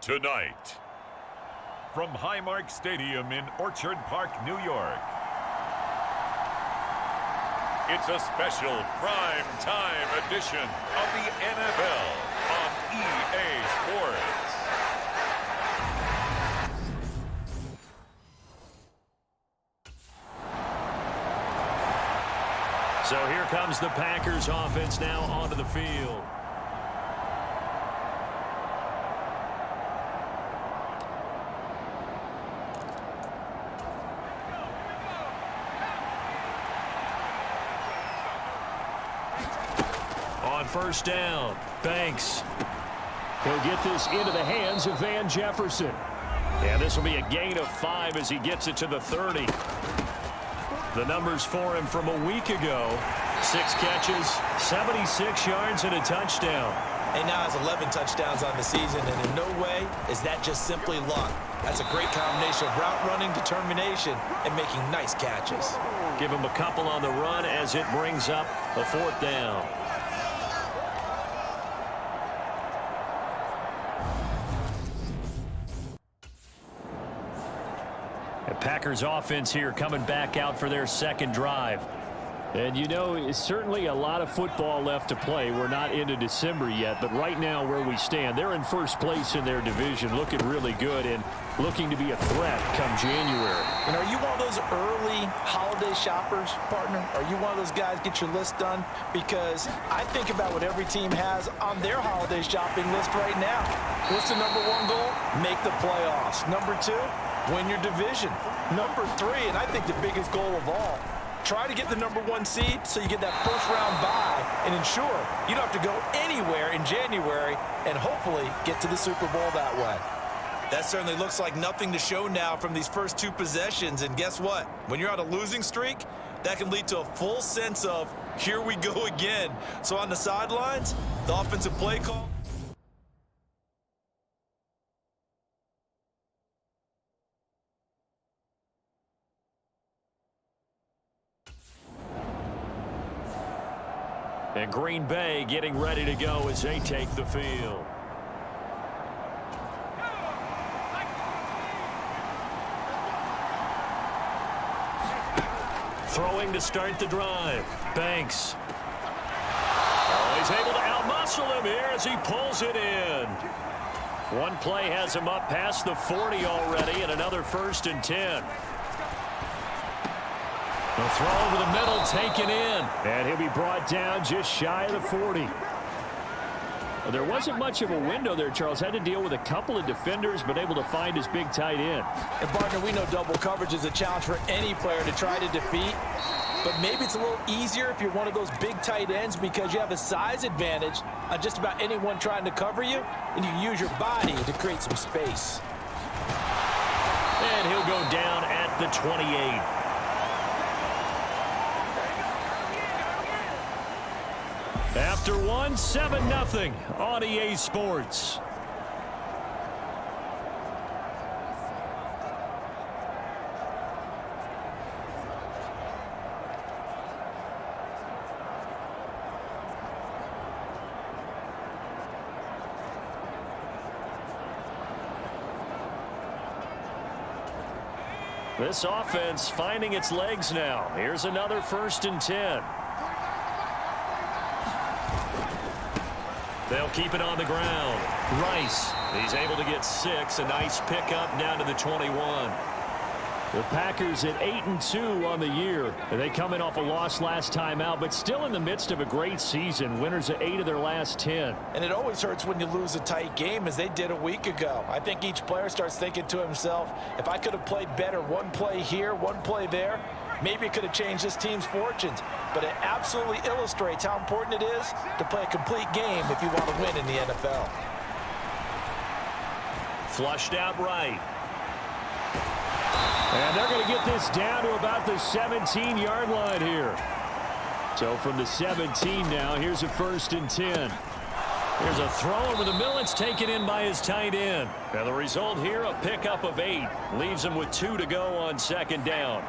Tonight, from Highmark Stadium in Orchard Park, New York, it's a special prime time edition of the NFL on EA Sports. So here comes the Packers offense now onto the field. On first down, Banks. He'll get this into the hands of Van Jefferson. And this will be a gain of 5 as he gets it to the 30. The numbers for him from a week ago: 6 catches, 76 yards, and a touchdown. And now has 11 touchdowns on the season, and in no way is that just simply luck. That's a great combination of route running, determination, and making nice catches. Give him a couple on the run as it brings up a 4th down. The Packers offense here coming back out for their second drive. And you know, it's certainly a lot of football left to play. We're not into December yet, but right now where we stand, they're in first place in their division, looking really good and looking to be a threat come January. And are you one of those early holiday shoppers, partner? Are you one of those guys get your list done? Because I think about what every team has on their holiday shopping list right now. What's the number 1 goal? Make the playoffs. Number 2, win your division. Number 3, and I think the biggest goal of all, try to get the number 1 seed so you get that first-round bye and ensure you don't have to go anywhere in January and hopefully get to the Super Bowl that way. That certainly looks like nothing to show now from these first 2 possessions. And guess what? When you're on a losing streak, that can lead to a full sense of, here we go again. So on the sidelines, the offensive play call. And Green Bay getting ready to go as they take the field. Throwing to start the drive. Banks. Oh, he's able to outmuscle him here as he pulls it in. One play has him up past the 40 already, and another 1st and 10. The throw over the middle taken in, and he'll be brought down just shy of the 40. Well, there wasn't much of a window there, Charles. Had to deal with a couple of defenders, but able to find his big tight end. And, partner, we know double coverage is a challenge for any player to try to defeat. But maybe it's a little easier if you're one of those big tight ends because you have a size advantage on just about anyone trying to cover you, and you use your body to create some space. And he'll go down at the 28. After 1, 7-0 on EA Sports. This offense finding its legs now. Here's another 1st and 10. They'll keep it on the ground. Rice, he's able to get 6. A nice pickup down to the 21. The Packers at 8-2 on the year. They come in off a loss last time out, but still in the midst of a great season. Winners of 8 of their last 10. And it always hurts when you lose a tight game, as they did a week ago. I think each player starts thinking to himself, if I could have played better 1 play here, 1 play there, maybe it could have changed this team's fortunes. But it absolutely illustrates how important it is to play a complete game if you want to win in the NFL. Flushed out right. And they're going to get this down to about the 17-yard line here. So from the 17 now, here's a 1st and 10. Here's a throw over the middle. It's taken in by his tight end. Now the result here, a pickup of 8. Leaves him with 2 to go on 2nd down.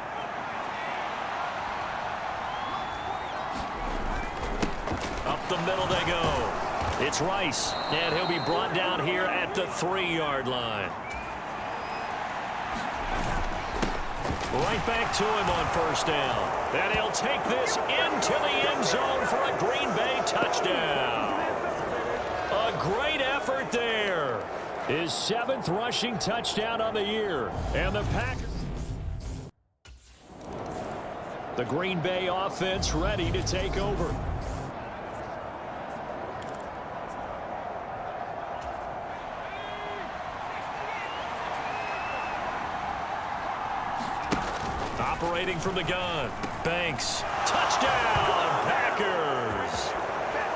Up the middle they go. It's Rice, and he'll be brought down here at the 3-yard line. Right back to him on first down. And he'll take this into the end zone for a Green Bay touchdown. A great effort there. His 7th rushing touchdown on the year. And the Packers. The Green Bay offense ready to take over. Operating from the gun. Banks. Touchdown, Packers.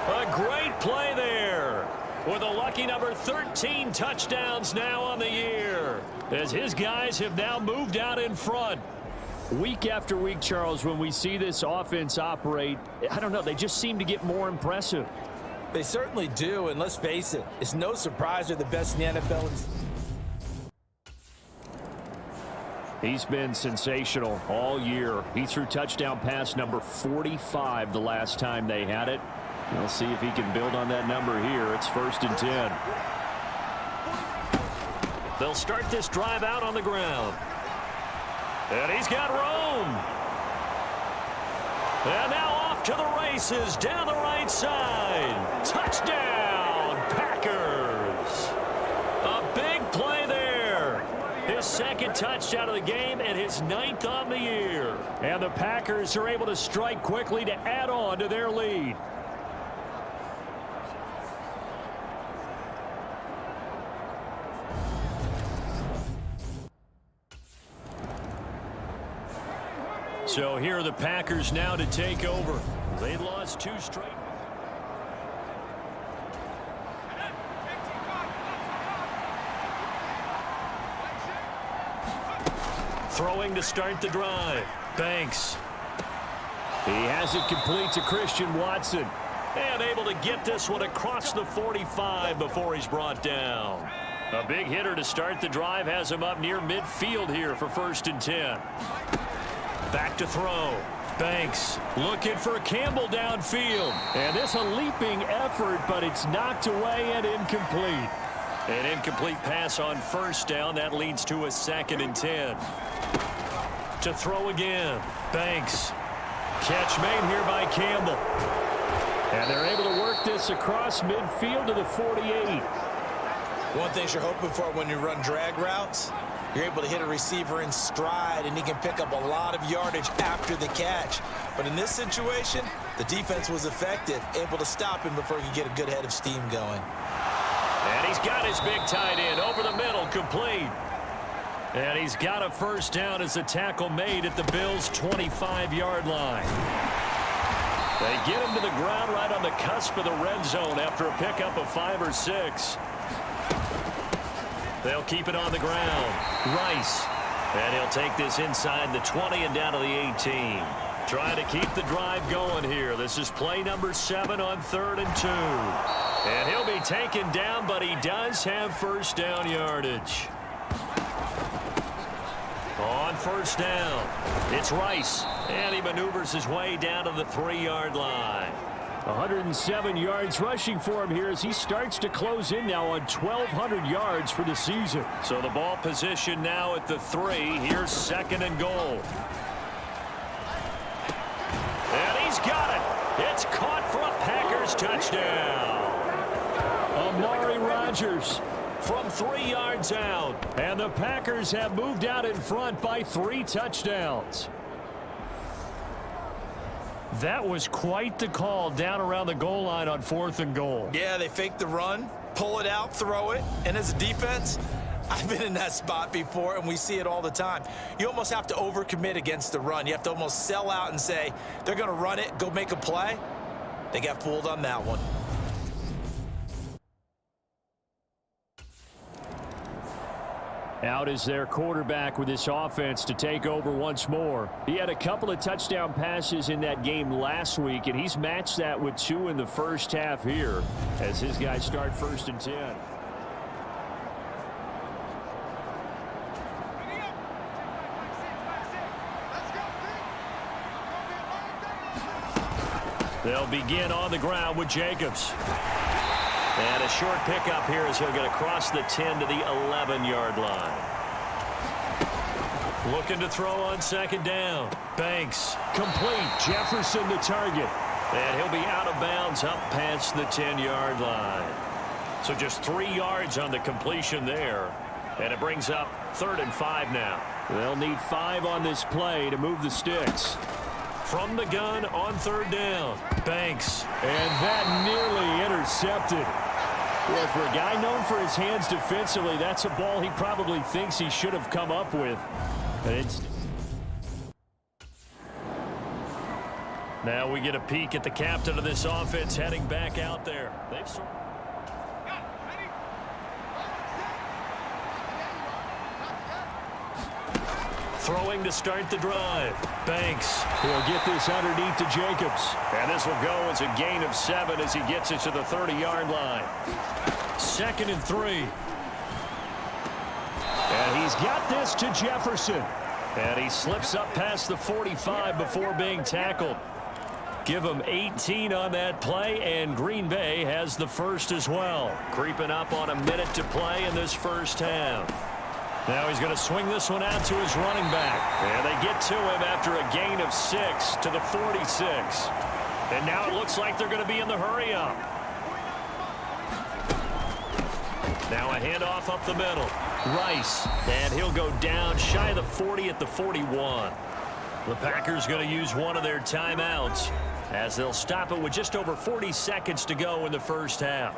A great play there. With a lucky number 13 touchdowns now on the year. As his guys have now moved out in front. Week after week, Charles, when we see this offense operate, I don't know, they just seem to get more impressive. They certainly do, and let's face it, it's no surprise they're the best in the NFL. He's been sensational all year. He threw touchdown pass number 45 the last time they had it. We'll see if he can build on that number here. It's 1st and 10. They'll start this drive out on the ground. And he's got room. And now off to the races down the right side. Touchdown, Packers. A big play there. His 2nd touchdown of the game and his 9th on the year. And the Packers are able to strike quickly to add on to their lead. So here are the Packers now to take over. They've lost 2 straight. Throwing to start the drive. Banks. He has it complete to Christian Watson. And able to get this one across the 45 before he's brought down. A big hitter to start the drive has him up near midfield here for 1st and 10. Back to throw. Banks looking for Campbell downfield. And this a leaping effort, but it's knocked away and incomplete. An incomplete pass on 1st down. That leads to a 2nd and 10. To throw again. Banks. Catch made here by Campbell. And they're able to work this across midfield to the 48. One thing you're hoping for when you run drag routes, you're able to hit a receiver in stride, and he can pick up a lot of yardage after the catch. But in this situation, the defense was effective, able to stop him before he could get a good head of steam going. And he's got his big tight end over the middle, complete. And he's got a 1st down as the tackle made at the Bills' 25-yard line. They get him to the ground right on the cusp of the red zone after a pickup of 5 or 6. They'll keep it on the ground. Rice. And he'll take this inside the 20 and down to the 18. Trying to keep the drive going here. This is play number 7 on 3rd and 2. And he'll be taken down, but he does have 1st down yardage. On 1st down, it's Rice. And he maneuvers his way down to the 3-yard line. 107 yards rushing for him here as he starts to close in now on 1,200 yards for the season. So the ball position now at the 3. Here's 2nd and goal. And he's got it. It's caught for a Packers touchdown. Amari Rodgers from 3 yards out. And the Packers have moved out in front by 3 touchdowns. That was quite the call down around the goal line on 4th and goal. Yeah, they fake the run, pull it out, throw it. And as a defense, I've been in that spot before, and we see it all the time. You almost have to overcommit against the run. You have to almost sell out and say, they're going to run it, go make a play. They got fooled on that one. Out is their quarterback with this offense to take over once more. He had a couple of touchdown passes in that game last week, and he's matched that with 2 in the first half here as his guys start 1st and 10. They'll begin on the ground with Jacobs. And a short pickup here as he'll get across the 10 to the 11-yard line. Looking to throw on second down. Banks, complete. Jefferson the target. And he'll be out of bounds up past the 10-yard line. So just 3 yards on the completion there. And it brings up 3rd and 5 now. They'll need 5 on this play to move the sticks. From the gun on 3rd down. Banks. And that nearly intercepted. Well, for a guy known for his hands defensively, that's a ball he probably thinks he should have come up with. Now we get a peek at the captain of this offense heading back out there. Throwing to start the drive. Banks will get this underneath to Jacobs. And this will go as a gain of 7 as he gets it to the 30-yard line. 2nd and 3. And he's got this to Jefferson. And he slips up past the 45 before being tackled. Give him 18 on that play, and Green Bay has the first as well. Creeping up on a minute to play in this first half. Now he's going to swing this one out to his running back. And they get to him after a gain of 6 to the 46. And now it looks like they're going to be in the hurry up. Now a handoff up the middle. Rice, and he'll go down shy of the 40 at the 41. The Packers going to use one of their timeouts as they'll stop it with just over 40 seconds to go in the first half.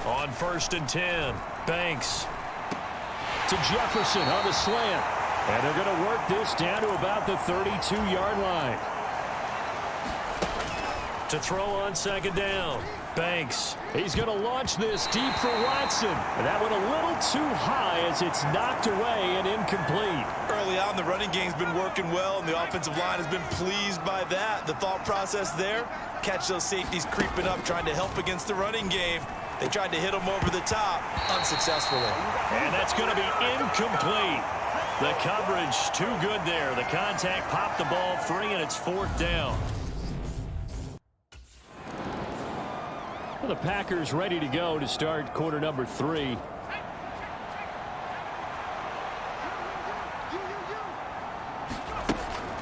On 1st and 10, Banks to Jefferson on the slant. And they're going to work this down to about the 32-yard line. To throw on second down, Banks. He's going to launch this deep for Watson. And that went a little too high as it's knocked away and incomplete. Early on, the running game's been working well, and the offensive line has been pleased by that. The thought process there, catch those safeties creeping up, trying to help against the running game. They tried to hit him over the top, unsuccessfully. And that's going to be incomplete. The coverage too good there. The contact popped the ball free, and it's 4th down. Well, the Packers ready to go to start quarter number 3.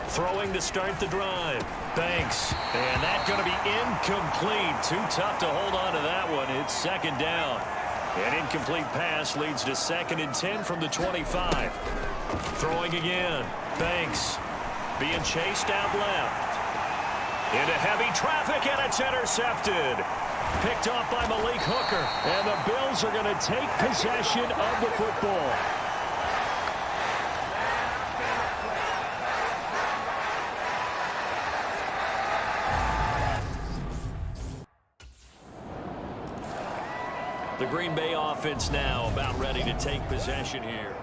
Throwing to start the drive. Banks. And that's going to be incomplete. Too tough to hold on to that one. It's 2nd down. An incomplete pass leads to 2nd and 10 from the 25. Throwing again. Banks being chased out left. Into heavy traffic, and it's intercepted. Picked off by Malik Hooker. And the Bills are going to take possession of the football. The Green Bay offense now about ready to take possession here.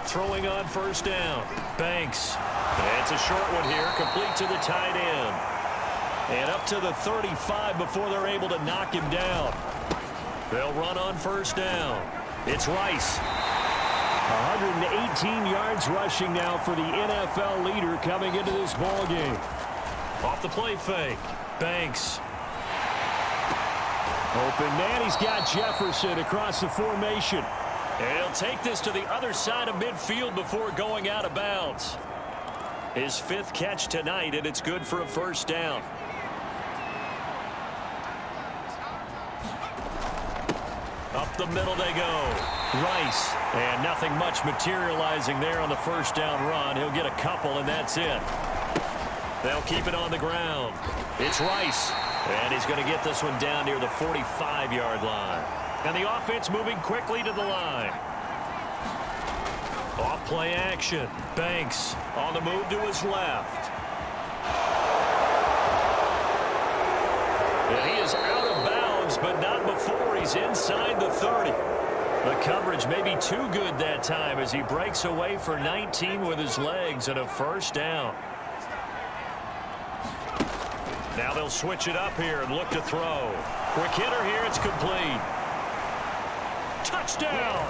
Throwing on 1st down. Banks. It's a short one here, complete to the tight end. And up to the 35 before they're able to knock him down. They'll run on 1st down. It's Rice. 118 yards rushing now for the NFL leader coming into this ball game. Off the play fake. Banks. Open man, he's got Jefferson across the formation. And he'll take this to the other side of midfield before going out of bounds. His 5th catch tonight, and it's good for a 1st down. Up the middle they go. Rice. And nothing much materializing there on the 1st down run. He'll get a couple, and that's it. They'll keep it on the ground. It's Rice. And he's going to get this one down near the 45-yard line. And the offense moving quickly to the line. Off play action. Banks on the move to his left. And he is out of bounds, but not before he's inside the 30. The coverage may be too good that time as he breaks away for 19 with his legs and a 1st down. Now they'll switch it up here and look to throw. Quick hitter here. It's complete. Touchdown.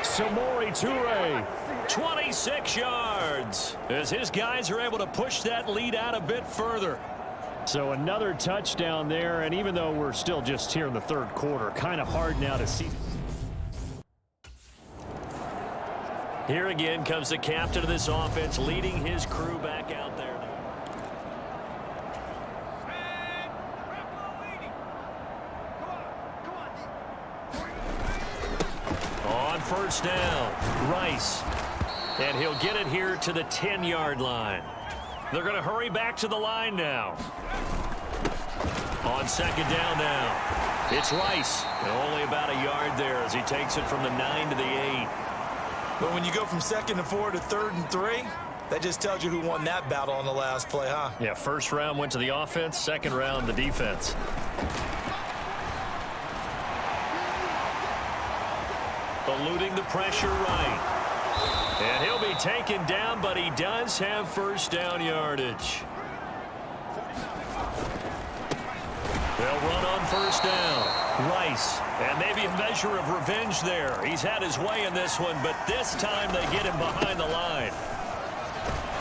Samori Toure, 26 yards, as his guys are able to push that lead out a bit further. So another touchdown there, and even though we're still just here in the third quarter, kind of hard now to see. Here again comes the captain of this offense, leading his crew back out there. On first down, Rice. And he'll get it here to the 10-yard line. They're going to hurry back to the line now. On second down now, it's Rice. And only about a yard there as he takes it from the 9 to the 8. But when you go from 2nd and 4 to 3rd and 3, that just tells you who won that battle on the last play, huh? Yeah, first round went to the offense, second round the defense. Eluding the pressure right. And he'll be taken down, but he does have first down yardage. They'll run on first down. Rice. And maybe a measure of revenge there. He's had his way in this one, but this time they get him behind the line.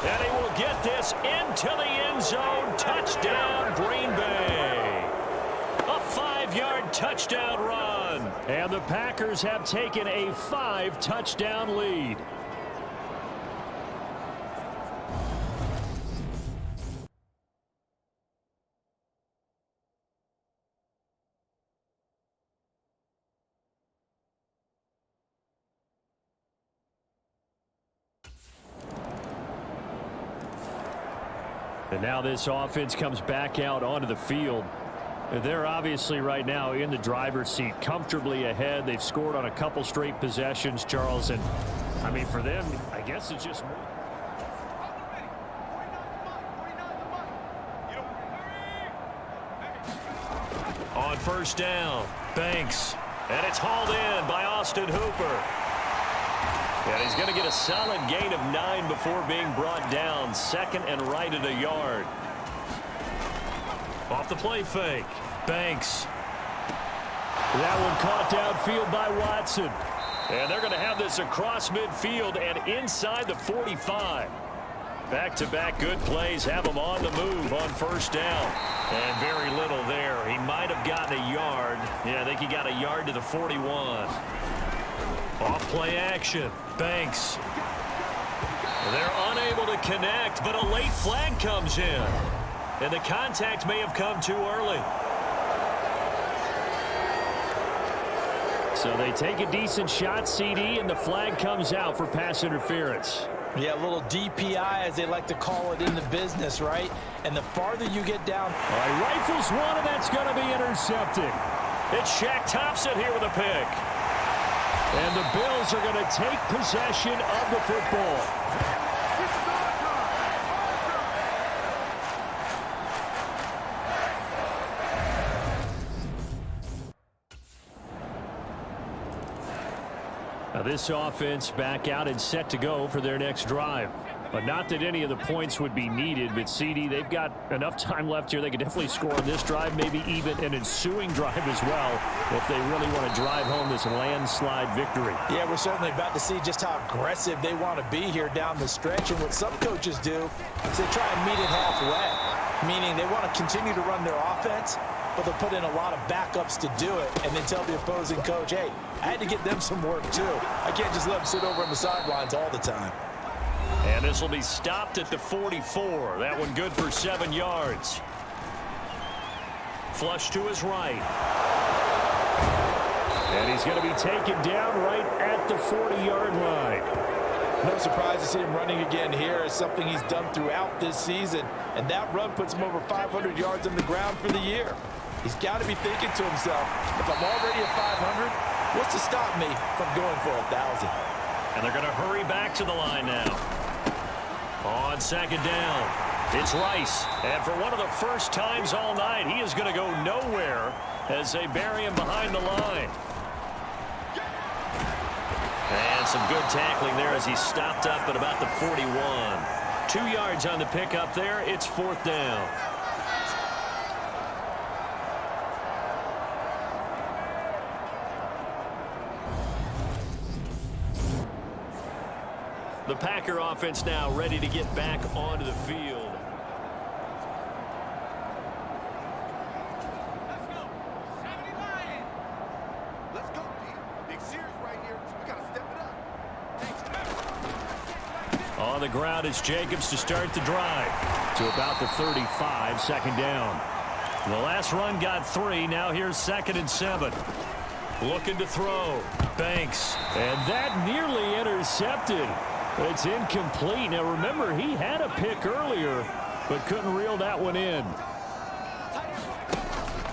And he will get this into the end zone. Touchdown, Green Bay. A 5-yard touchdown run. And the Packers have taken a 5-touchdown lead. And now this offense comes back out onto the field. They're obviously right now in the driver's seat, comfortably ahead. They've scored on a couple straight possessions, Charles. And, I mean, for them, I guess it's just more. On first down, Banks. And it's hauled in by Austin Hooper. And he's going to get a solid gain of 9 before being brought down. Second and right at a yard. Off the play fake. Banks. That one caught downfield by Watson. And they're going to have this across midfield and inside the 45. Back-to-back good plays have him on the move on first down. And very little there. He might have gotten a yard. Yeah, I think he got a yard to the 41. Off play action. Banks. They're unable to connect, but a late flag comes in. And the contact may have come too early. So they take a decent shot, CD, and the flag comes out for pass interference. Yeah, a little DPI, as they like to call it in the business, right? And the farther you get down. All right, rifles one, and that's going to be intercepted. It's Shaq Thompson here with a pick. And the Bills are going to take possession of the football. Now this offense back out and set to go for their next drive. But not that any of the points would be needed, but CD, they've got enough time left here. They could definitely score on this drive, maybe even an ensuing drive as well, if they really want to drive home this landslide victory. Yeah, we're certainly about to see just how aggressive they want to be here down the stretch. And what some coaches do is they try and meet it halfway, meaning they want to continue to run their offense, but they'll put in a lot of backups to do it and then tell the opposing coach, hey, I had to get them some work too. I can't just let them sit over on the sidelines all the time. And this will be stopped at the 44. That one good for 7 yards. Flush to his right. And he's going to be taken down right at the 40-yard line. No surprise to see him running again here. It's something he's done throughout this season. And that run puts him over 500 yards on the ground for the year. He's got to be thinking to himself, if I'm already at 500, what's to stop me from going for 1,000? And they're going to hurry back to the line now. On second down, it's Rice. And for one of the first times all night, he is going to go nowhere as they bury him behind the line. And some good tackling there as he stopped up at about the 41. 2 yards on the pickup there. It's fourth down. The Packer offense now ready to get back onto the field. Let's go, Pete. Big series right here, so we got to step it up. On the ground is Jacobs to start the drive. To about the 35, second down. The last run got 3. Now here's 2nd and 7. Looking to throw. Banks. And that nearly intercepted. It's incomplete. Now remember, he had a pick earlier, but couldn't reel that one in.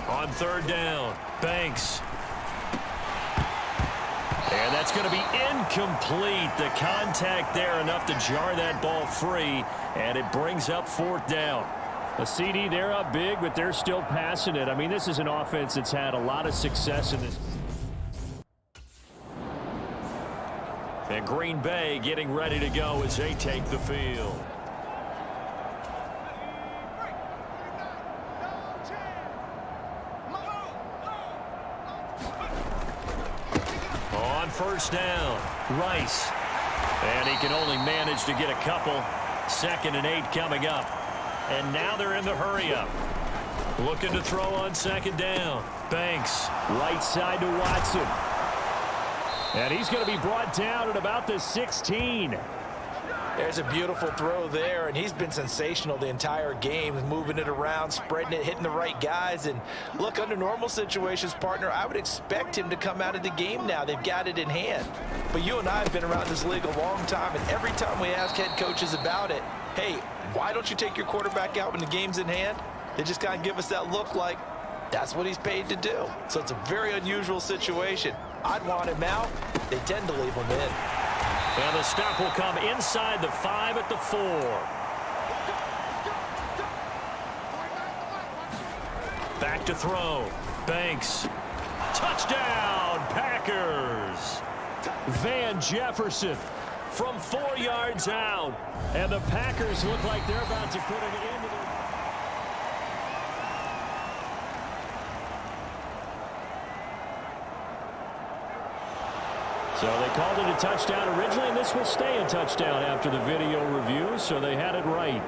On 3rd down, Banks. And that's going to be incomplete. The contact there enough to jar that ball free, and it brings up 4th down. A CD, they're up big, but they're still passing it. I mean, this is an offense that's had a lot of success in this. And Green Bay getting ready to go as they take the field. On 1st down, Rice. And he can only manage to get a couple. 2nd and 8 coming up. And now they're in the hurry-up. Looking to throw on 2nd down. Banks, right side to Watson. And he's going to be brought down at about the 16. There's a beautiful throw there, and he's been sensational the entire game, moving it around, spreading it, hitting the right guys. And look, under normal situations, partner, I would expect him to come out of the game now. They've got it in hand. But you and I have been around this league a long time, and every time we ask head coaches about it, hey, why don't you take your quarterback out when the game's in hand? They just kind of give us that look like that's what he's paid to do. So it's a very unusual situation. I'd want him out. They tend to leave him in. And the stop will come inside the 5 at the 4. Back to throw. Banks. Touchdown, Packers. Van Jefferson from 4 yards out. And the Packers look like they're about to put an end to their... So they called it a touchdown originally, and this will stay a touchdown after the video review, so they had it right.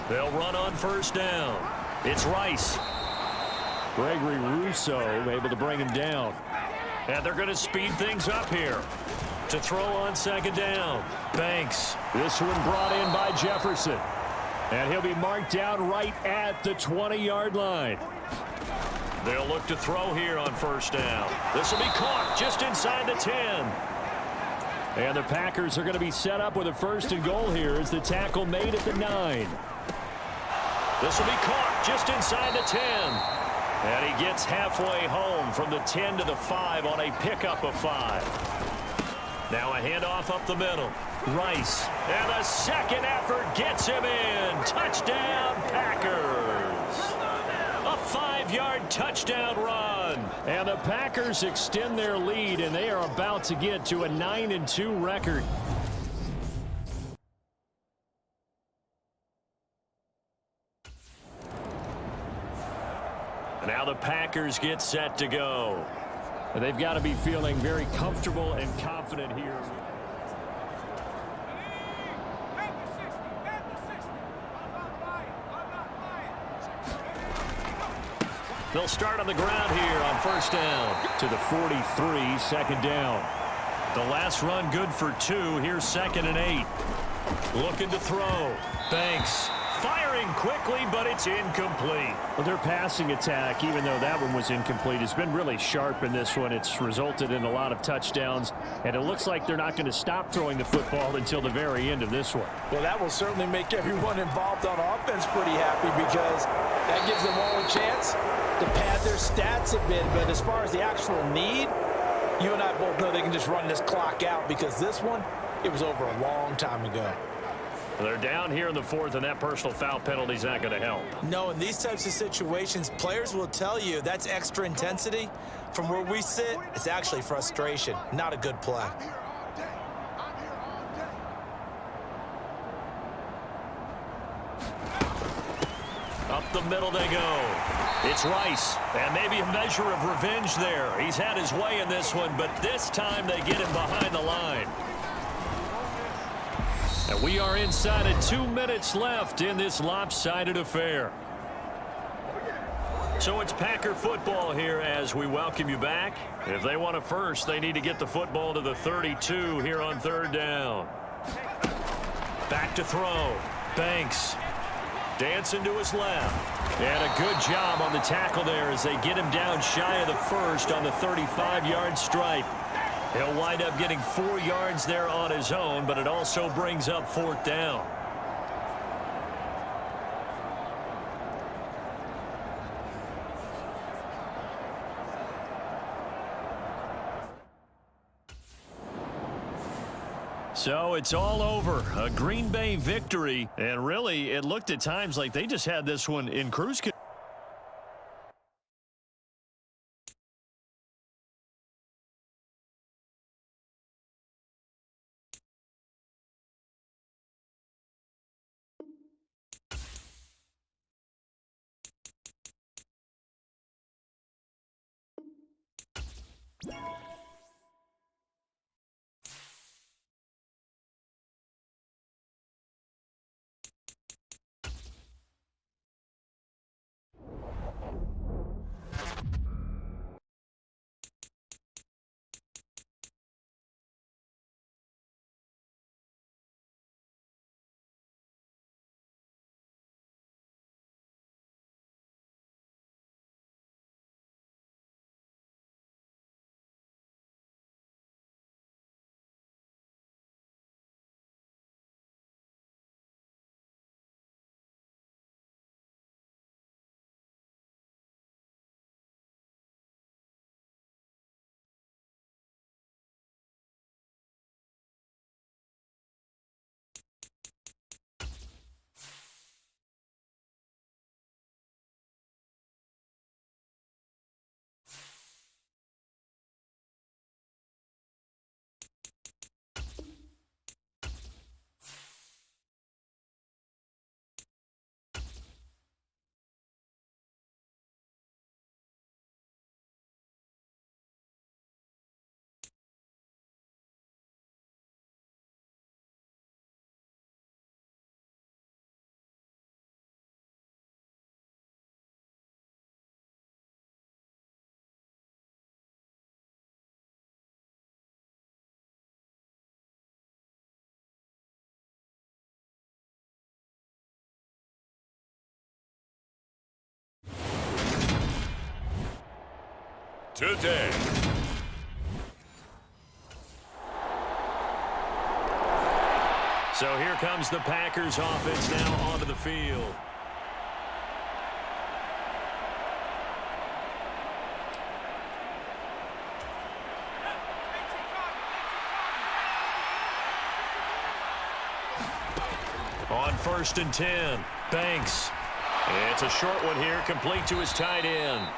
They'll run on 1st down. It's Rice. Gregory Rousseau able to bring him down. And they're going to speed things up here. To throw on 2nd down. Banks. This one brought in by Jefferson. And he'll be marked down right at the 20-yard line. They'll look to throw here on 1st down. This will be caught just inside the 10. And the Packers are going to be set up with a 1st and goal here as the tackle made at the 9. This will be caught just inside the 10. And he gets halfway home from the 10 to the 5 on a pickup of 5. Now a handoff up the middle. Rice. And the second effort gets him in. Touchdown, Packers. A 5-yard touchdown run. And the Packers extend their lead, and they are about to get to a 9-2 record. Now the Packers get set to go. They've got to be feeling very comfortable and confident here. They'll start on the ground here on 1st down to the 43, 2nd down. The last run good for 2. Here's 2nd and 8. Looking to throw. Banks firing quickly, but it's incomplete. Well, their passing attack, even though that one was incomplete, has been really sharp in this one. It's resulted in a lot of touchdowns, and it looks like they're not going to stop throwing the football until the very end of this one. Well, that will certainly make everyone involved on offense pretty happy because that gives them all a chance to pad their stats a bit. But as far as the actual need, you and I both know they can just run this clock out because this one, it was over a long time ago. They're down here in the fourth, and that personal foul penalty is not going to help. No, in these types of situations, players will tell you that's extra intensity. From where we sit, it's actually frustration, not a good play. Up the middle they go. It's Rice, and maybe a measure of revenge there. He's had his way in this one, but this time they get him behind the line. And we are inside of 2 minutes left in this lopsided affair. So it's Packer football here as we welcome you back. If they want a first, they need to get the football to the 32 here on third down. Back to throw. Banks. Dancing to his left. And a good job on the tackle there as they get him down shy of the first on the 35-yard stripe. He'll wind up getting 4 yards there on his own, but it also brings up fourth down. So it's all over. A Green Bay victory. And really, it looked at times like they just had this one in cruise control. Today. So here comes the Packers offense now onto the field. On 1st and 10, Banks. It's a short one here, complete to his tight end.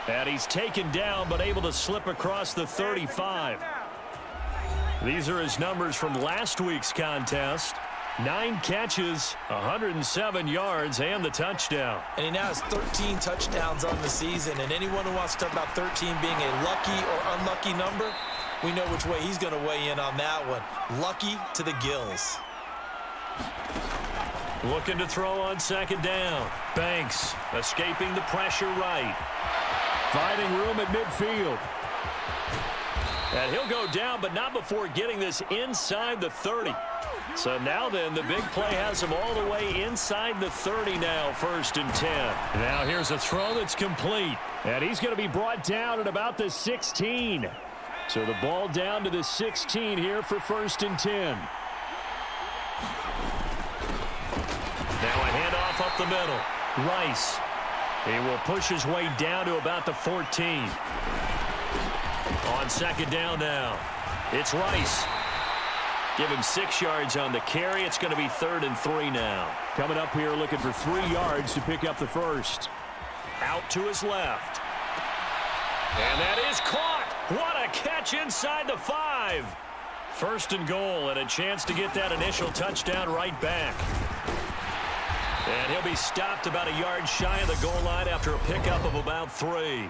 And he's taken down, but able to slip across the 35. These are his numbers from last week's contest. 9 catches, 107 yards, and the touchdown. And he now has 13 touchdowns on the season. And anyone who wants to talk about 13 being a lucky or unlucky number, we know which way he's going to weigh in on that one. Lucky to the gills. Looking to throw on 2nd down. Banks escaping the pressure right. Finding room at midfield. And he'll go down, but not before getting this inside the 30. So now then, the big play has him all the way inside the 30 now, 1st and 10. Now here's a throw that's complete. And he's going to be brought down at about the 16. So the ball down to the 16 here for 1st and 10. Now a handoff up the middle. Rice. He will push his way down to about the 14. On 2nd down now. It's Rice. Give him 6 yards on the carry. It's going to be 3rd and 3 now. Coming up here looking for 3 yards to pick up the first. Out to his left. And that is caught. What a catch inside the 5. 1st and goal, and a chance to get that initial touchdown right back. And he'll be stopped about a yard shy of the goal line after a pickup of about 3.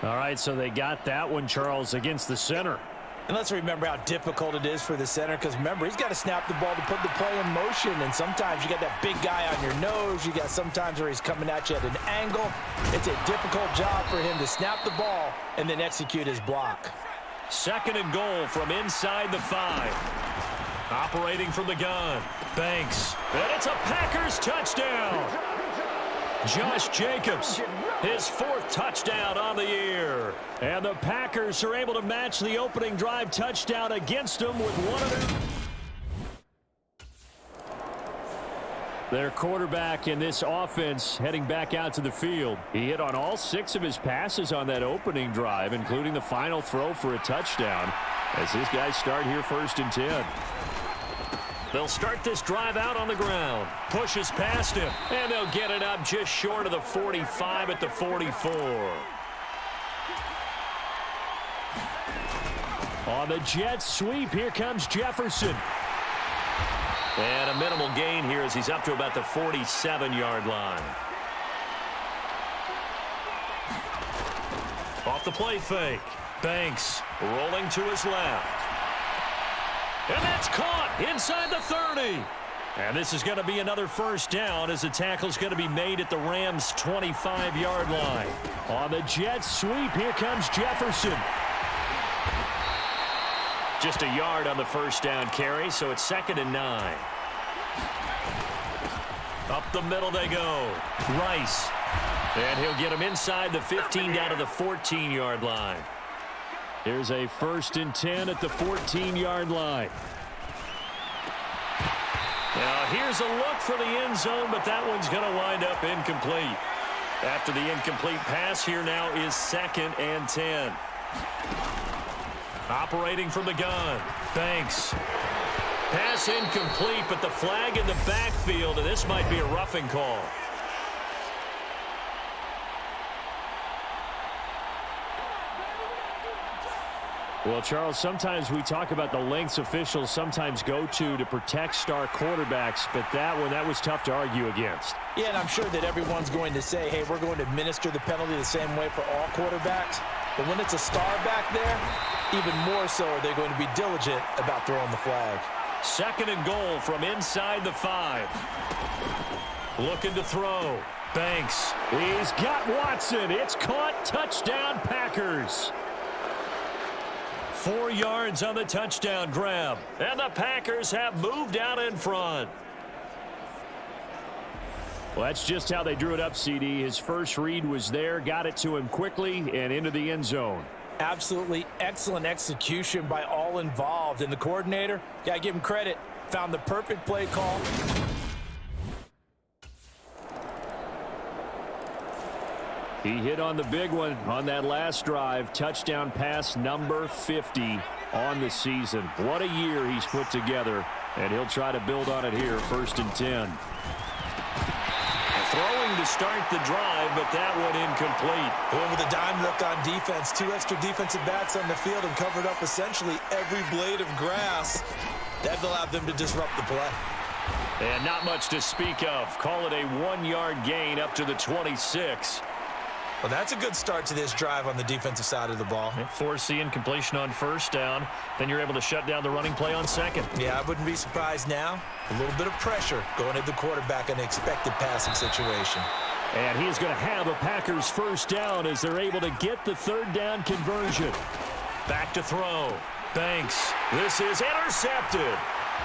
All right, so they got that one, Charles, against the center. And let's remember how difficult it is for the center, because remember, he's got to snap the ball to put the play in motion, and sometimes you got that big guy on your nose. You got sometimes where he's coming at you at an angle. It's a difficult job for him to snap the ball and then execute his block. 2nd and goal from inside the 5. Operating from the gun. Banks. And it's a Packers touchdown. Josh Jacobs, his 4th touchdown on the year. And the Packers are able to match the opening drive touchdown against them with one of their quarterback in this offense heading back out to the field. He hit on all 6 of his passes on that opening drive, including the final throw for a touchdown, as his guys start here 1st and 10. They'll start this drive out on the ground. Pushes past him, and they'll get it up just short of the 45 at the 44. On the jet sweep, here comes Jefferson. And a minimal gain here as he's up to about the 47-yard line. Off the play fake. Banks rolling to his left. And that's caught inside the 30. And this is going to be another 1st down as the tackle's going to be made at the Rams' 25-yard line. On the jet sweep, here comes Jefferson. Just a yard on the 1st down carry, so it's 2nd and 9. Up the middle they go. Rice. And he'll get him inside the 15 down to the 14-yard line. Here's a 1st and 10 at the 14-yard line. Now here's a look for the end zone, but that one's going to wind up incomplete. After the incomplete pass, here now is 2nd and 10. Operating from the gun. Banks. Pass incomplete, but the flag in the backfield, and this might be a roughing call. Well, Charles, sometimes we talk about the lengths officials sometimes go to protect star quarterbacks, but that was tough to argue against. Yeah, and I'm sure that everyone's going to say, hey, we're going to administer the penalty the same way for all quarterbacks. But when it's a star back there, even more so are they going to be diligent about throwing the flag. 2nd and goal from inside the 5. Looking to throw. Banks. He's got Watson. It's caught. Touchdown, Packers. 4 yards on the touchdown grab. And the Packers have moved out in front. Well, that's just how they drew it up, CD. His first read was there, got it to him quickly, and into the end zone. Absolutely excellent execution by all involved. And the coordinator, got to give him credit, found the perfect play call. He hit on the big one on that last drive. Touchdown pass number 50 on the season. What a year he's put together, and he'll try to build on it here, 1st and 10. Throwing to start the drive, but that one incomplete. Well, with a dime look on defense, 2 extra defensive backs on the field and covered up essentially every blade of grass. That allowed them to disrupt the play. And not much to speak of. Call it a 1-yard gain up to the 26. Well, that's a good start to this drive on the defensive side of the ball. Force the incompletion on 1st down. Then you're able to shut down the running play on 2nd. Yeah, I wouldn't be surprised now. A little bit of pressure going at the quarterback in an expected passing situation. And he is going to have a Packers first down as they're able to get the third down conversion. Back to throw. Banks. This is intercepted.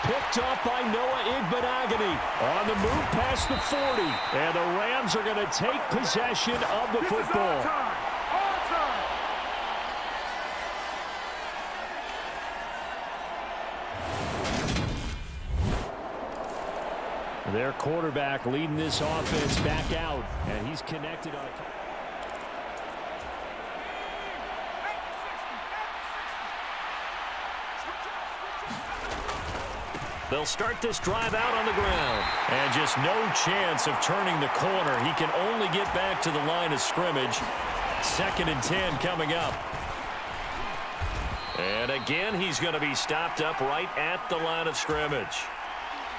Picked off by Noah Igbenogany on the move past the 40. And the Rams are going to take possession of the football. Their quarterback leading this offense back out, and he's connected on a... They'll start this drive out on the ground. And just no chance of turning the corner. He can only get back to the line of scrimmage. 2nd and 10 coming up. And again, he's going to be stopped up right at the line of scrimmage.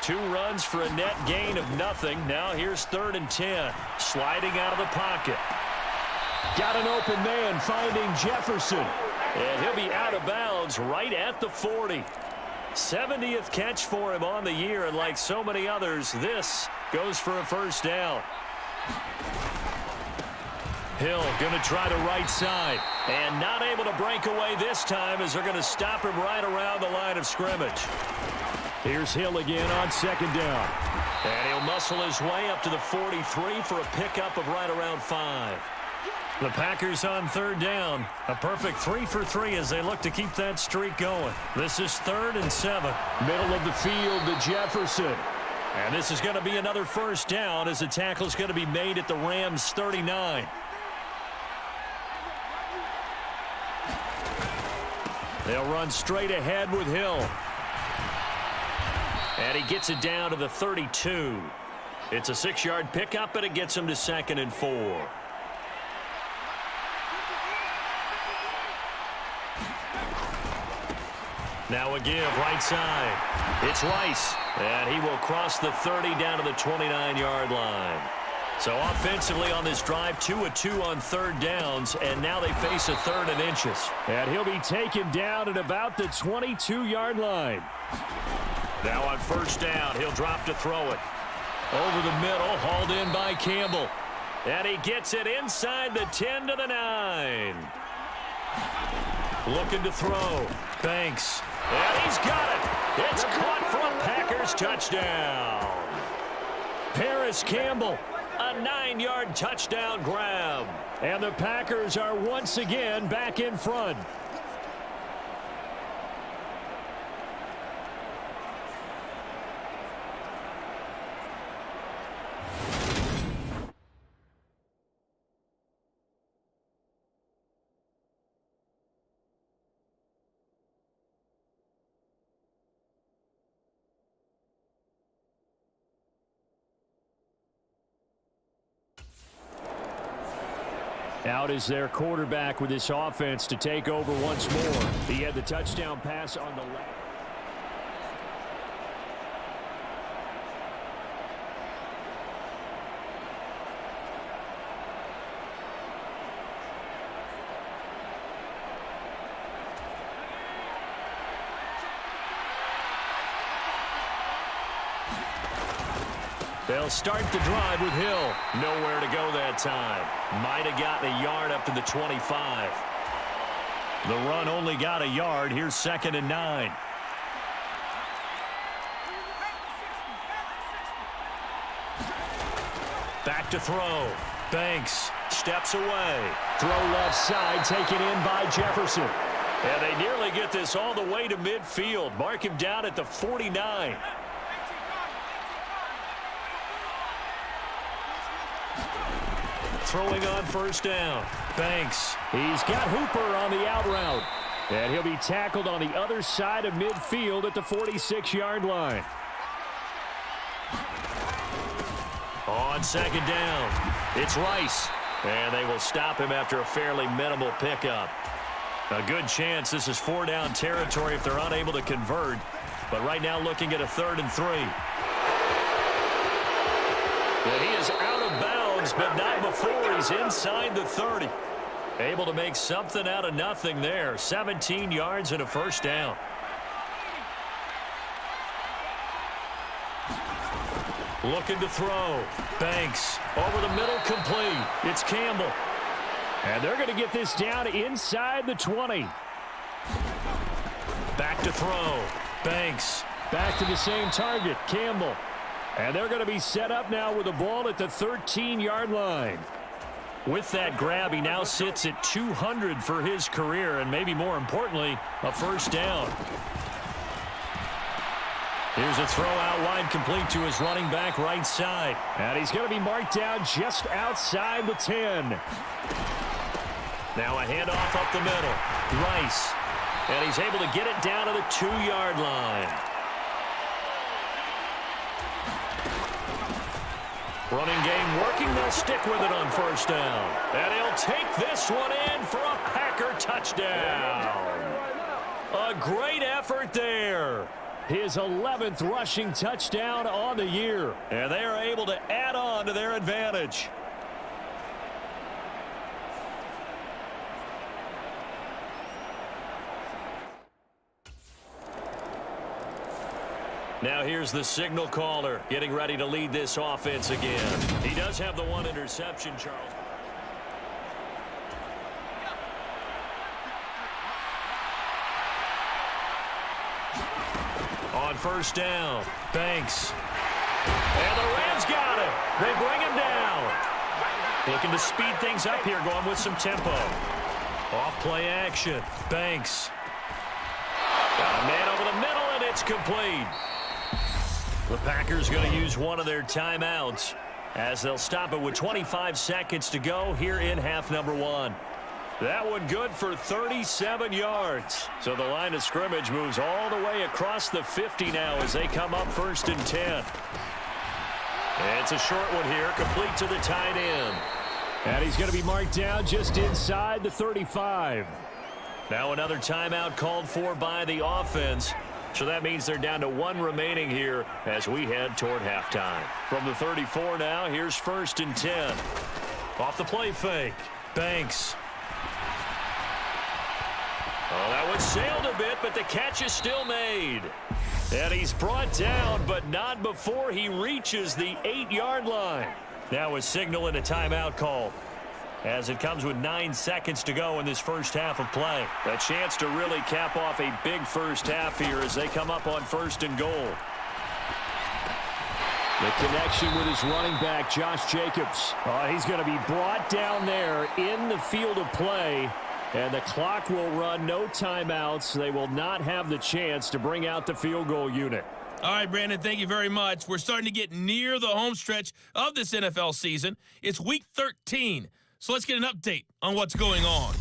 2 runs for a net gain of nothing. Now here's 3rd and 10. Sliding out of the pocket. Got an open man finding Jefferson. And he'll be out of bounds right at the 40. 70th catch for him on the year, and like so many others, this goes for a first down. Hill going to try the right side, and not able to break away this time as they're going to stop him right around the line of scrimmage. Here's Hill again on 2nd down. And he'll muscle his way up to the 43 for a pickup of right around 5. The Packers on 3rd down. A perfect 3 for 3 as they look to keep that streak going. This is 3rd and 7. Middle of the field to Jefferson. And this is going to be another first down as the tackle is going to be made at the Rams 39. They'll run straight ahead with Hill. And he gets it down to the 32. It's a 6-yard pickup, and it gets him to 2nd and 4. Now a give, right side. It's Rice, and he will cross the 30 down to the 29-yard line. So offensively on this drive, 2 of 2 on 3rd downs, and now they face a 3rd and inches. And he'll be taken down at about the 22-yard line. Now on 1st down, he'll drop to throw it. Over the middle, hauled in by Campbell. And he gets it inside the 10 to the 9. Looking to throw. Banks. And he's got it. It's caught for a Packers touchdown. Paris Campbell, a 9-yard touchdown grab. And the Packers are once again back in front. Out is their quarterback with this offense to take over once more. He had the touchdown pass on the left. They'll start the drive with Hill. Nowhere to go that time. Might have gotten a yard up to the 25. The run only got a yard. Here's 2nd and 9. Back to throw. Banks steps away. Throw left side, taken in by Jefferson. And they nearly get this all the way to midfield. Mark him down at the 49. Throwing on 1st down. Banks. He's got Hooper on the out route. And he'll be tackled on the other side of midfield at the 46-yard line. On 2nd down, it's Rice. And they will stop him after a fairly minimal pickup. A good chance this is 4-down territory if they're unable to convert. But right now looking at a 3rd and 3. And he is out of bounds, but not before he's inside the 30. Able to make something out of nothing there. 17 yards and a first down. Looking to throw. Banks over the middle, complete. It's Campbell. And they're going to get this down inside the 20. Back to throw. Banks back to the same target, Campbell. And they're going to be set up now with the ball at the 13-yard line. With that grab, he now sits at 200 for his career, and maybe more importantly, a first down. Here's a throw out wide, complete to his running back right side. And he's going to be marked down just outside the 10. Now a handoff up the middle. Rice. And he's able to get it down to the 2-yard line. Running game working. They'll stick with it on first down. And he'll take this one in for a Packer touchdown. A great effort there. His 11th rushing touchdown on the year. And they are able to add on to their advantage. Now here's the signal caller getting ready to lead this offense again. He does have the one interception, Charles. On first down, Banks. And the Rams got him. They bring him down. Looking to speed things up here, going with some tempo. Off play action, Banks. Got a man over the middle, and it's complete. The Packers going to use one of their timeouts as they'll stop it with 25 seconds to go here in half number 1. That one good for 37 yards. So the line of scrimmage moves all the way across the 50 now as they come up first and 10. It's a short one here, complete to the tight end. And he's going to be marked down just inside the 35. Now another timeout called for by the offense. So that means they're down to one remaining here as we head toward halftime. From the 34 now, here's first and 10. Off the play fake, Banks. Oh, that one sailed a bit, but the catch is still made. And he's brought down, but not before he reaches the 8-yard line. Now a signal and a timeout call, as it comes with 9 seconds to go in this first half of play. A chance to really cap off a big first half here as they come up on first and goal. The connection with his running back, Josh Jacobs. He's going to be brought down there in the field of play, and the clock will run. No timeouts. They will not have the chance to bring out the field goal unit. All right, Brandon, thank you very much. We're starting to get near the home stretch of this NFL season. It's week 13. So let's get an update on what's going on.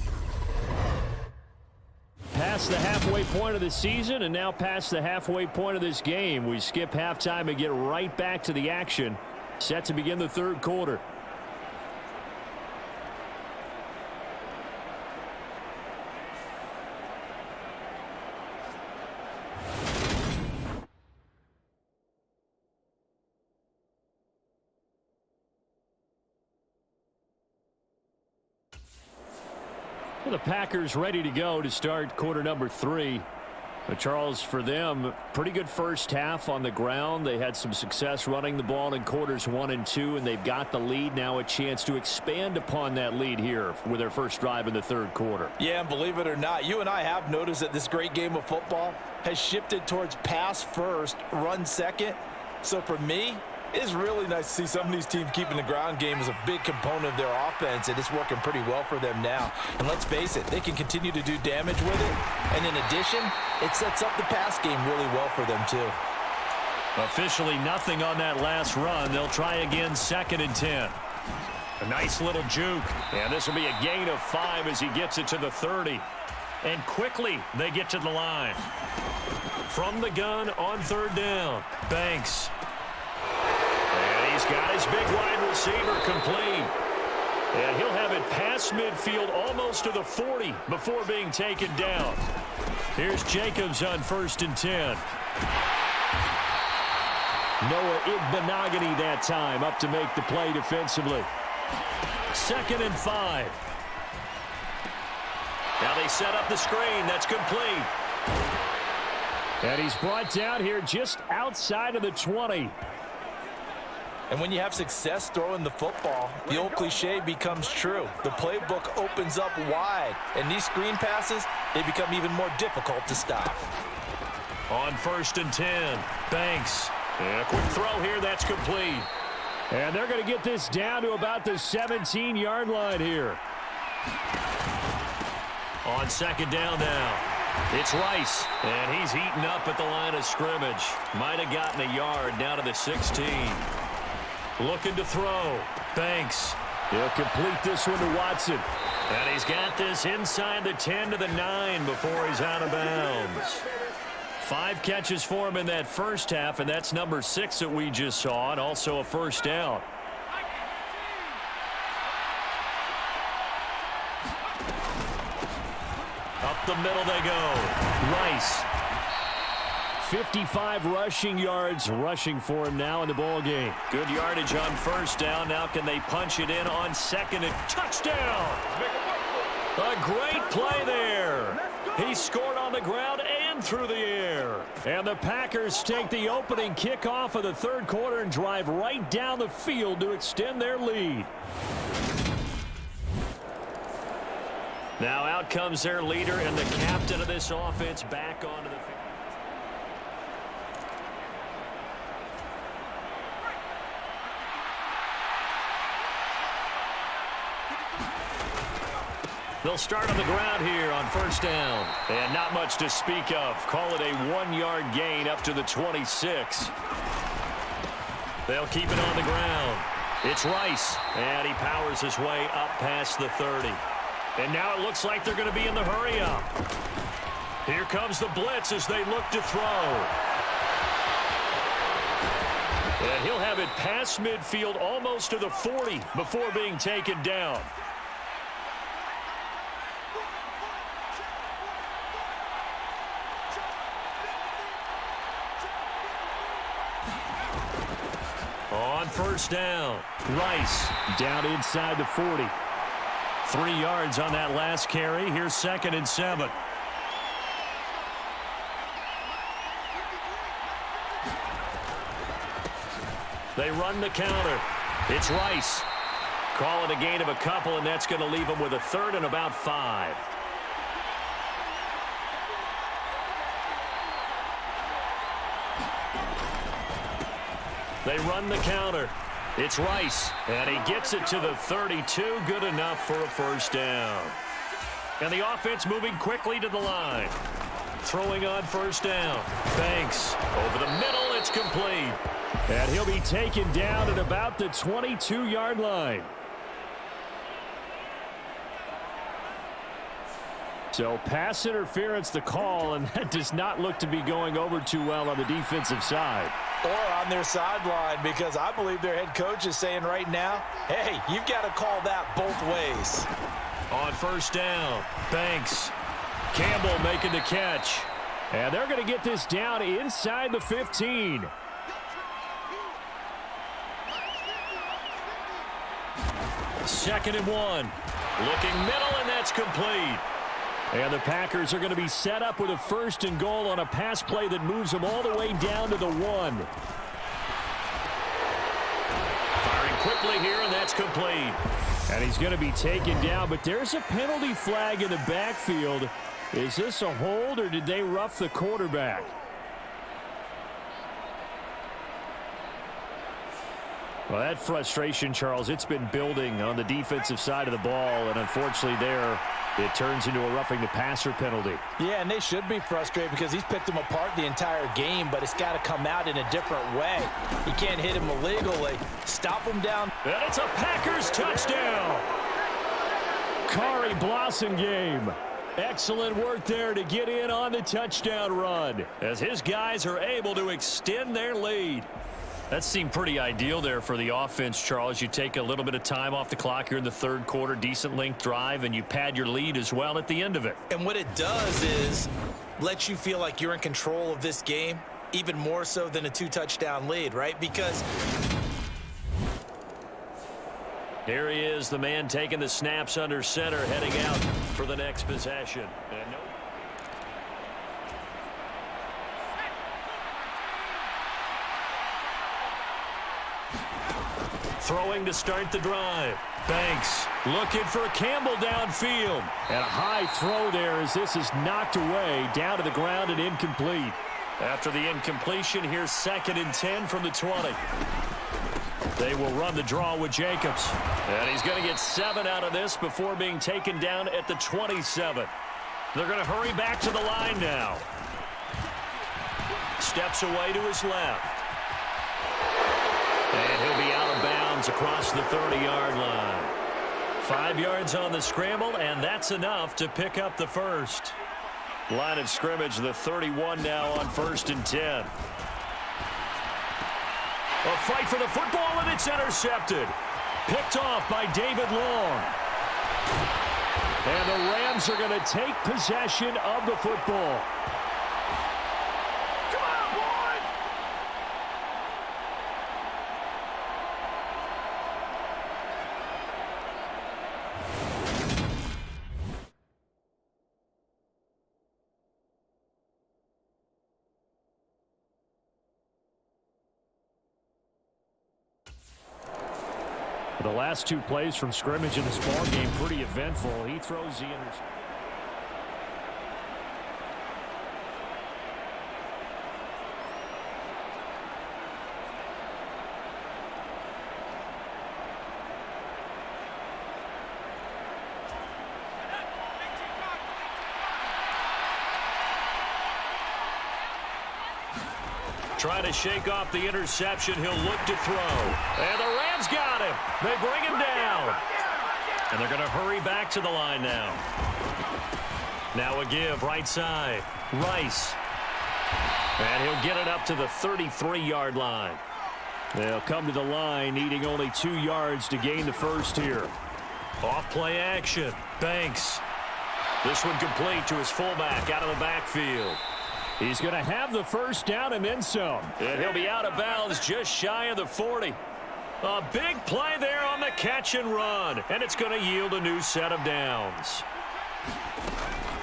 Past the halfway point of the season and now past the halfway point of this game. We skip halftime and get right back to the action. Set to begin the third quarter. The Packers ready to go to start quarter number 3. But Charles, for them, pretty good first half on the ground. They had some success running the ball in quarters 1 and 2, and they've got the lead. Now a chance to expand upon that lead here with their first drive in the third quarter. Yeah, and believe it or not, you and I have noticed that this great game of football has shifted towards pass first, run second. So for me, it's really nice to see some of these teams keeping the ground game as a big component of their offense, and it's working pretty well for them now. And let's face it, they can continue to do damage with it. And in addition, it sets up the pass game really well for them too. Officially nothing on that last run. They'll try again, second and 10. A nice little juke. And this will be a gain of 5 as he gets it to the 30. And quickly they get to the line. From the gun on third down, Banks. He's got his big wide receiver complete. And he'll have it past midfield almost to the 40 before being taken down. Here's Jacobs on first and 10. Noah Igbenogany that time up to make the play defensively. Second and 5. Now they set up the screen. That's complete. And he's brought down here just outside of the 20. And when you have success throwing the football, the old cliche becomes true. The playbook opens up wide, and these screen passes, they become even more difficult to stop. On 1st and 10, Banks. And a quick throw here, that's complete. And they're going to get this down to about the 17-yard line here. On 2nd down now, it's Rice. And he's eaten up at the line of scrimmage. Might have gotten a yard down to the 16. Looking to throw. Banks. He'll complete this one to Watson. And he's got this inside the 10 to the 9 before he's out of bounds. 5 catches for him in that first half, and that's number 6 that we just saw, and also a first down. Up the middle they go. Rice. 55 rushing yards rushing for him now in the ball game. Good yardage on first down. Now can they punch it in on 2nd and touchdown? A great play there. He scored on the ground and through the air. And the Packers take the opening kickoff of the 3rd quarter and drive right down the field to extend their lead. Now out comes their leader and the captain of this offense back onto the field. They'll start on the ground here on 1st down. And not much to speak of. Call it a 1-yard gain up to the 26. They'll keep it on the ground. It's Rice. And he powers his way up past the 30. And now it looks like they're going to be in the hurry-up. Here comes the blitz as they look to throw. And he'll have it past midfield almost to the 40 before being taken down. On 1st down, Rice down inside the 40. 3 yards on that last carry. Here's 2nd and 7. They run the counter. It's Rice. Call it a gain of a couple, and that's going to leave them with a 3rd and about 5. They run the counter. It's Rice, and he gets it to the 32. Good enough for a first down. And the offense moving quickly to the line. Throwing on 1st down. Banks over the middle. It's complete. And he'll be taken down at about the 22-yard line. So pass interference the call, and that does not look to be going over too well on the defensive side. Or on their sideline, because I believe their head coach is saying right now, hey, you've got to call that both ways. On 1st down, Banks. Campbell making the catch. And they're going to get this down inside the 15. Second and 1. Looking middle, and that's complete. And the Packers are going to be set up with a 1st and goal on a pass play that moves them all the way down to the 1. Firing quickly here, and that's complete. And he's going to be taken down, but there's a penalty flag in the backfield. Is this a hold, or did they rough the quarterback? Well, that frustration, Charles, it's been building on the defensive side of the ball, and unfortunately there, it turns into a roughing the passer penalty. Yeah, and they should be frustrated because he's picked them apart the entire game, but it's got to come out in a different way. You can't hit him illegally. Stop him down. And it's a Packers touchdown. Kari Blossengame. Excellent work there to get in on the touchdown run as his guys are able to extend their lead. That seemed pretty ideal there for the offense, Charles. You take a little bit of time off the clock here in the 3rd quarter, decent length drive, and you pad your lead as well at the end of it. And what it does is let you feel like you're in control of this game, even more so than a 2-touchdown lead, right? Because here he is, the man taking the snaps under center, heading out for the next possession. And no. Throwing to start the drive. Banks looking for Campbell downfield. And a high throw there as this is knocked away down to the ground and incomplete. After the incompletion, here's 2nd and 10 from the 20. They will run the draw with Jacobs. And he's going to get 7 out of this before being taken down at the 27. They're going to hurry back to the line now. Steps away to his left. And he'll be out of bounds across the 30-yard line. 5 yards on the scramble, and that's enough to pick up the first. Line of scrimmage, the 31 now on 1st and 10. A fight for the football, and it's intercepted. Picked off by David Long. And the Rams are going to take possession of the football. Come on, boy! The last 2 plays from scrimmage in this ball game pretty eventful. He throws the interception. Trying to shake off the interception. He'll look to throw. And the Rams got him. They bring him down. And they're going to hurry back to the line now. Now a give right side. Rice. And he'll get it up to the 33-yard line. They'll come to the line needing only 2 yards to gain the first here. Off play action. Banks. This one complete to his fullback out of the backfield. He's going to have the first down and then some. And he'll be out of bounds just shy of the 40. A big play there on the catch and run. And it's going to yield a new set of downs.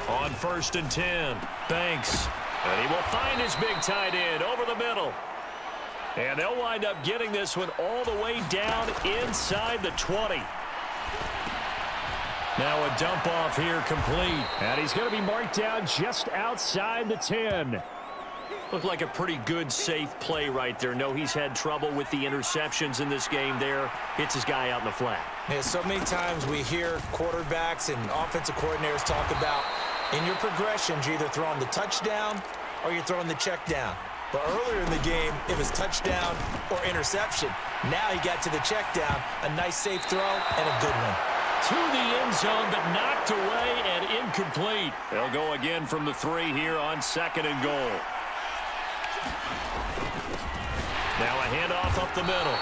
On 1st and 10, Banks. And he will find his big tight end over the middle. And they'll wind up getting this one all the way down inside the 20. Now a dump off here complete. And he's going to be marked down just outside the 10. Looked like a pretty good, safe play right there. No, he's had trouble with the interceptions in this game there. Hits his guy out in the flat. Yeah, so many times we hear quarterbacks and offensive coordinators talk about in your progressions, you're either throwing the touchdown or you're throwing the check down. But earlier in the game, it was touchdown or interception. Now he got to the check down, a nice safe throw and a good one. To the end zone, but knocked away and incomplete. They'll go again from the 3 here on 2nd and goal. Now a handoff up the middle.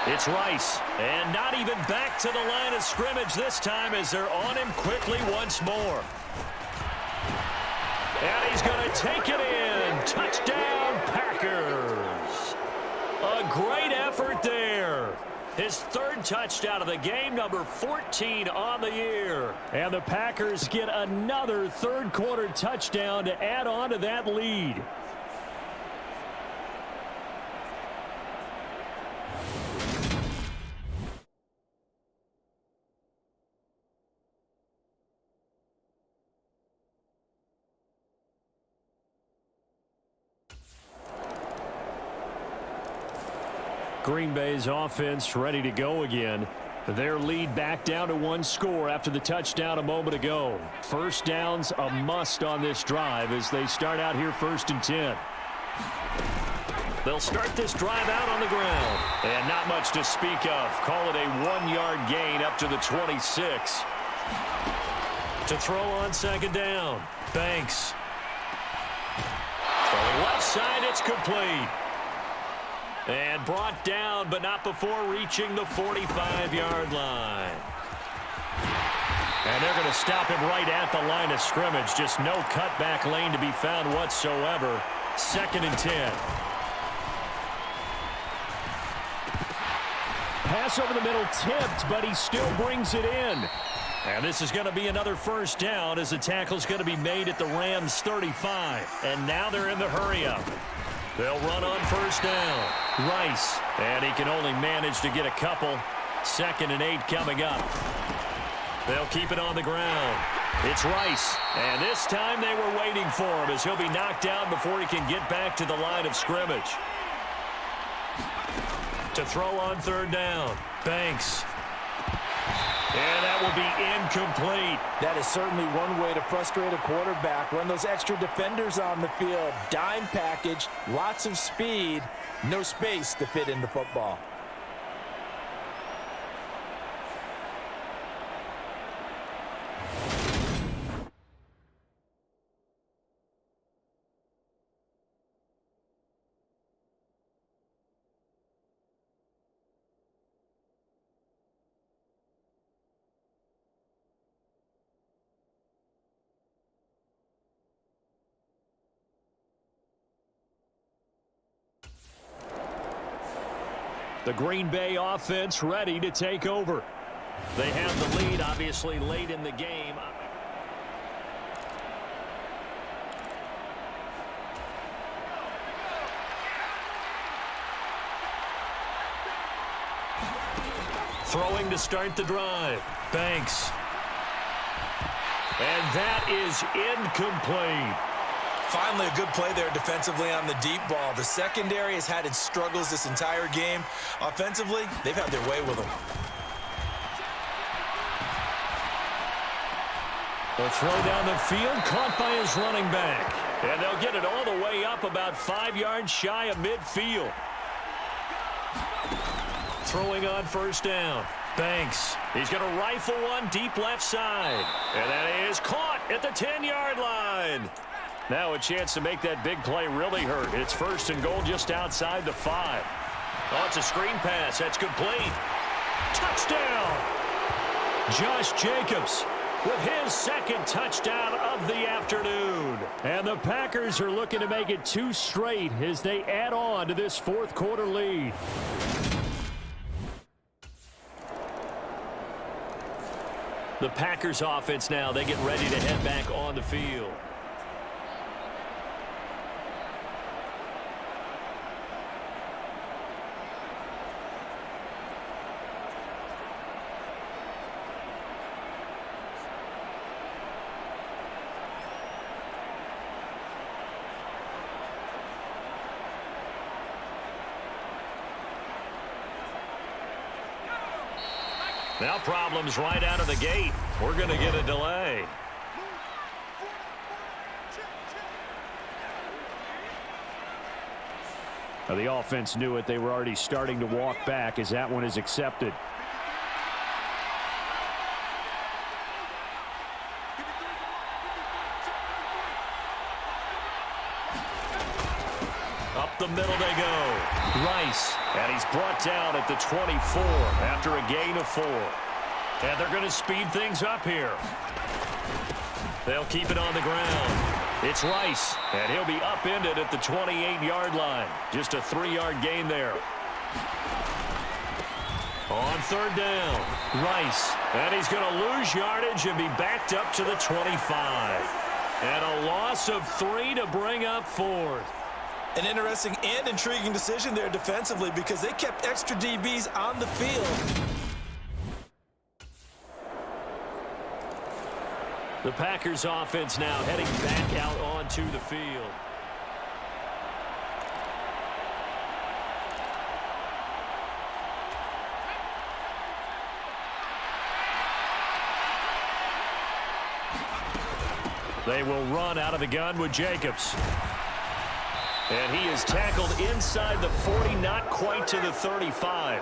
It's Rice, and not even back to the line of scrimmage this time as they're on him quickly once more. And he's going to take it in. Touchdown, Packers. A great effort there. His 3rd touchdown of the game, number 14 on the year. And the Packers get another 3rd quarter touchdown to add on to that lead. Green Bay's offense ready to go again. Their lead back down to 1 score after the touchdown a moment ago. First down's a must on this drive as they start out here 1st and 10. They'll start this drive out on the ground. And not much to speak of. Call it a 1-yard gain up to the 26. To throw on 2nd down. Banks. Throwing left side, it's complete. And brought down, but not before reaching the 45-yard line. And they're going to stop him right at the line of scrimmage. Just no cutback lane to be found whatsoever. 2nd and 10. Pass over the middle tipped, but he still brings it in. And this is going to be another first down as the tackle's going to be made at the Rams' 35. And now they're in the hurry-up. They'll run on first down. Rice. And he can only manage to get a couple. 2nd and 8 coming up. They'll keep it on the ground. It's Rice. And this time they were waiting for him as he'll be knocked down before he can get back to the line of scrimmage. To throw on 3rd down. Banks. And that will be incomplete. That is certainly one way to frustrate a quarterback. Run those extra defenders on the field. Dime package, lots of speed, no space to fit in the football. The Green Bay offense ready to take over. They have the lead, obviously, late in the game. Throwing to start the drive. Banks. And that is incomplete. Finally, a good play there defensively on the deep ball. The secondary has had its struggles this entire game. Offensively, they've had their way with them. The throw down the field, caught by his running back. And they'll get it all the way up about 5 yards shy of midfield. Throwing on 1st down. Banks. He's going to rifle one deep left side. And that is caught at the 10-yard line. Now a chance to make that big play really hurt. It's 1st and goal just outside the 5. Oh, it's a screen pass. That's complete. Touchdown! Josh Jacobs with his 2nd touchdown of the afternoon. And the Packers are looking to make it 2 straight as they add on to this 4th quarter lead. The Packers offense now, they get ready to head back on the field. Now problems right out of the gate. We're going to get a delay. Now the offense knew it. They were already starting to walk back as that one is accepted. Up the middle they go. Rice, and he's brought down at the 24 after a gain of 4. And they're going to speed things up here. They'll keep it on the ground. It's Rice, and he'll be upended at the 28-yard line. Just a 3-yard gain there. On 3rd down, Rice, and he's going to lose yardage and be backed up to the 25. And a loss of 3 to bring up 4th. An interesting and intriguing decision there defensively because they kept extra DBs on the field. The Packers offense now heading back out onto the field. They will run out of the gun with Jacobs. And he is tackled inside the 40, not quite to the 35.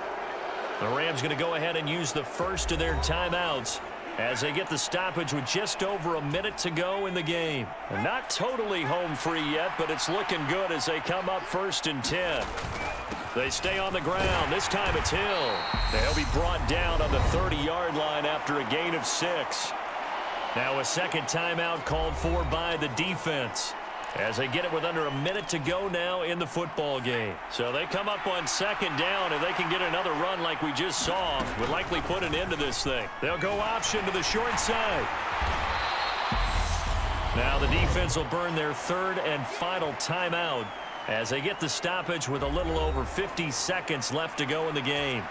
The Rams going to go ahead and use the first of their timeouts as they get the stoppage with just over a minute to go in the game. They're not totally home free yet, but it's looking good as they come up 1st and 10. They stay on the ground. This time it's Hill. They'll be brought down on the 30-yard line after a gain of 6. Now a second timeout called for by the defense as they get it with under a minute to go now in the football game. So they come up on 2nd down, and they can get another run like we just saw. Would likely put an end to this thing. They'll go option to the short side. Now the defense will burn their 3rd and final timeout as they get the stoppage with a little over 50 seconds left to go in the game.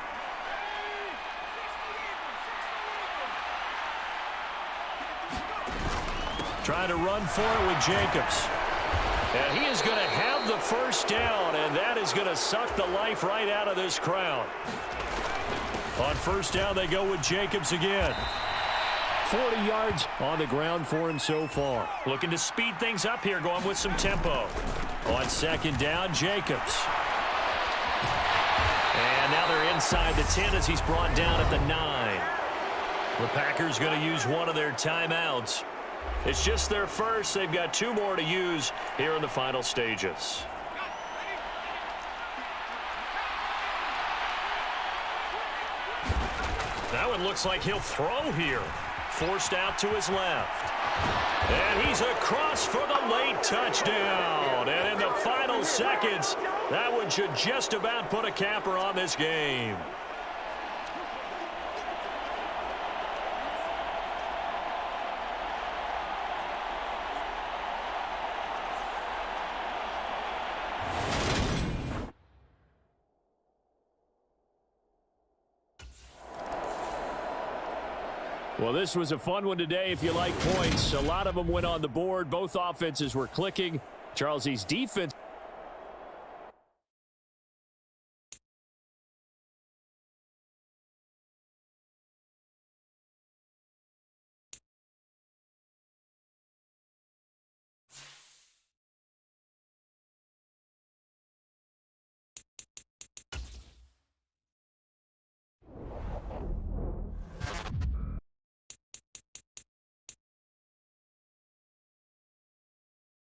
Trying to run for it with Jacobs. And he is going to have the first down, and that is going to suck the life right out of this crowd. On first down, they go with Jacobs again. 40 yards on the ground for him so far. Looking to speed things up here, going with some tempo. On second down, Jacobs. And now they're inside the 10 as he's brought down at the 9. The Packers going to use one of their timeouts. It's just their first. They've got 2 more to use here in the final stages. That one looks like he'll throw here. Forced out to his left. And he's across for the late touchdown. And in the final seconds, that one should just about put a capper on this game. Well, this was a fun one today if you like points. A lot of them went on the board. Both offenses were clicking. Charles, E's defense